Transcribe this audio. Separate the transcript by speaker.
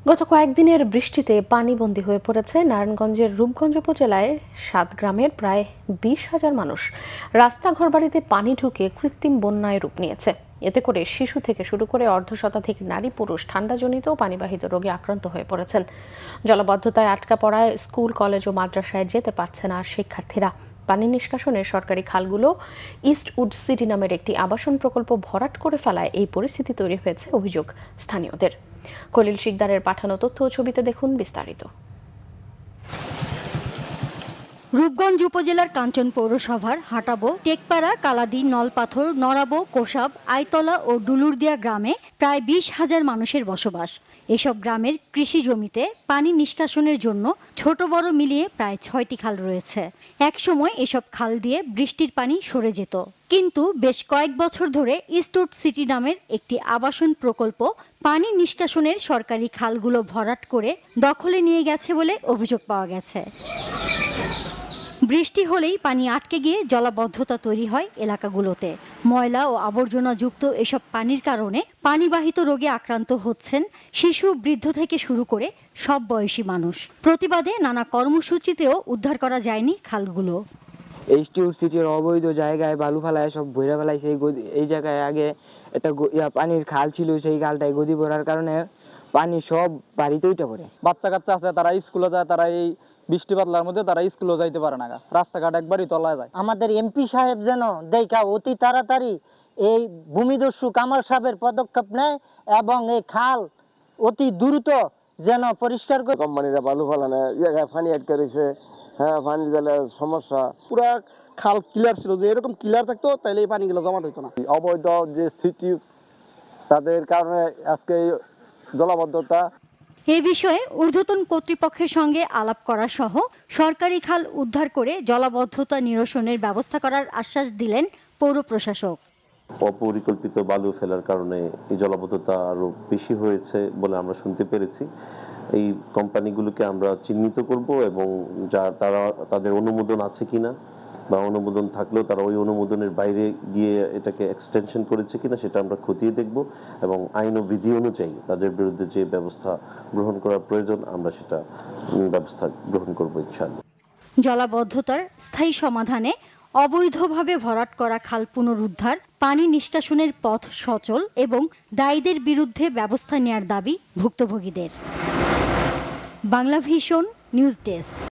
Speaker 1: গত কয়েকদিনের বৃষ্টিতে পানিবন্দী হয়ে পড়েছে নারায়ণগঞ্জের রূপগঞ্জ উপজেলায় 7 গ্রামের প্রায় 20,000 মানুষ। রাস্তা ঘরবাড়িতে পানি ঢুকে কৃত্রিম বন্যায় রূপ নিয়েছে। এতে করে শিশু থেকে শুরু করে অর্ধশতাধিক নারী পুরুষ ঠান্ডাজনিত ও পানিবাহিত রোগে আক্রান্ত হয়ে পড়েছেন। জলাবদ্ধতায় আটকা পড়ায় স্কুল, কলেজ ও মাদ্রাসায় যেতে পারছে না শিক্ষার্থীরা। পানি নিষ্কাশনের সরকারি খালগুলো ইস্টউড সিটি নামের একটি আবাসন প্রকল্প ভরাট করে ফেলায় এই পরিস্থিতি তৈরি হয়েছে অভিযোগ স্থানীয়দের। খলিল শিকদারের পাঠানো তথ্য ও ছবিতে দেখুন বিস্তারিত।
Speaker 2: রূপগঞ্জ উপজেলার কাঞ্চন পৌরসভার হাটাবো, টেকপাড়া, কালাদি, নলপাথর, নরাবো, কোষাব, আইতলা ও ডুলুরদিয়া গ্রামে প্রায় 20,000 মানুষের বসবাস। এসব গ্রামের কৃষি জমিতে পানি নিষ্কাশনের জন্য ছোট বড় মিলিয়ে প্রায় 6টি খাল রয়েছে। একসময় এসব খাল দিয়ে বৃষ্টির পানি সরে যেত, কিন্তু বেশ কয়েক বছর ধরে ইস্টউড সিটি নামের একটি আবাসন প্রকল্প পানি নিষ্কাশনের সরকারি খালগুলো ভরাট করে দখলে নিয়ে গেছে বলে অভিযোগ পাওয়া গেছে। বৃষ্টি হলেই পানি আটকে গিয়ে জলাবদ্ধতা তৈরি হয় এলাকাগুলোতে। ময়লা ও আবর্জনা যুক্ত এসব পানির কারণে পানিবাহিত রোগে আক্রান্ত হচ্ছেন শিশু, বৃদ্ধ থেকে শুরু করে সব বয়সী মানুষ। প্রতিবাদে নানা কর্মসূচিতেও উদ্ধার করা যায়নি খালগুলো।
Speaker 3: ইস্টউড সিটির অবৈধ জায়গায় বালু ফেলায় সব ভৈরা ফেলায়। এই জায়গায় আগে একটা পানির খাল ছিল, সেই খালটায় গদি ভরার কারণে পানি সব বাড়িতে উঠে পড়ে।
Speaker 4: বাচ্চা কাচ্চা আছে, তারা স্কুলে যায়, তারা এই বৃষ্টি বাদলার মধ্যে তারা স্কুলে যাইতে পারে না, রাস্তাঘাট একবারই তলায় যায়।
Speaker 5: আমাদের এমপি সাহেব যেন দেখা অতি তাড়াতাড়ি এই ভূমিদস্যু কামাল সাহেবের পদক্ষেপ নেয় এবং এই খাল অতি দ্রুত যেন পরিষ্কার করে।
Speaker 6: কোম্পানিরা বালু ফেলানো জায়গায় পানি আটকে রয়েছে। হ্যাঁ, পানি জলে সমস্যা।
Speaker 7: পুরা খাল ক্লিয়ার ছিল, যে এরকম ক্লিয়ার থাকতো তাহলে এই পানিগুলো জমা হইতো না।
Speaker 6: অবৈধ যে সিটি, তাদের কারণে আজকে জলাবদ্ধতা।
Speaker 2: এ বিষয়ে ঊর্ধ্বতন কর্তৃপক্ষের সঙ্গে আলাপ করা সহ সরকারি খাল উদ্ধার করে জলাবদ্ধতা নিরসনের ব্যবস্থা করার আশ্বাস দিলেন পৌর প্রশাসক।
Speaker 8: অপরিকল্পিত বালু ফেলার কারণে এই জলাবদ্ধতা আরো বেশি হয়েছে বলে আমরা শুনতে পেরেছি। এই কোম্পানিগুলোকে আমরা চিহ্নিত করব এবং তারা তাদের অনুমোদন আছে কিনা বা অনুমোদন থাকলেও তারা ওই অনুমোদনের বাইরে গিয়ে এটাকে এক্সটেনশন করেছে কিনা সেটা আমরা খতিয়ে দেখব এবং আইন ও বিধি অনুযায়ী তাদের বিরুদ্ধে যে ব্যবস্থা গ্রহণ করার প্রয়োজন আমরা সেটা ব্যবস্থা গ্রহণ করব ইনশাআল্লাহ।
Speaker 2: জলাবদ্ধতার স্থায়ী সমাধানে অবৈধভাবে ভরাট করা খাল পুনরুদ্ধার, পানি নিষ্কাশনের পথ সচল এবং দায়ীদের বিরুদ্ধে ব্যবস্থা নেয়ার দাবি ভুক্তভোগীদের। Bangla vision news desk.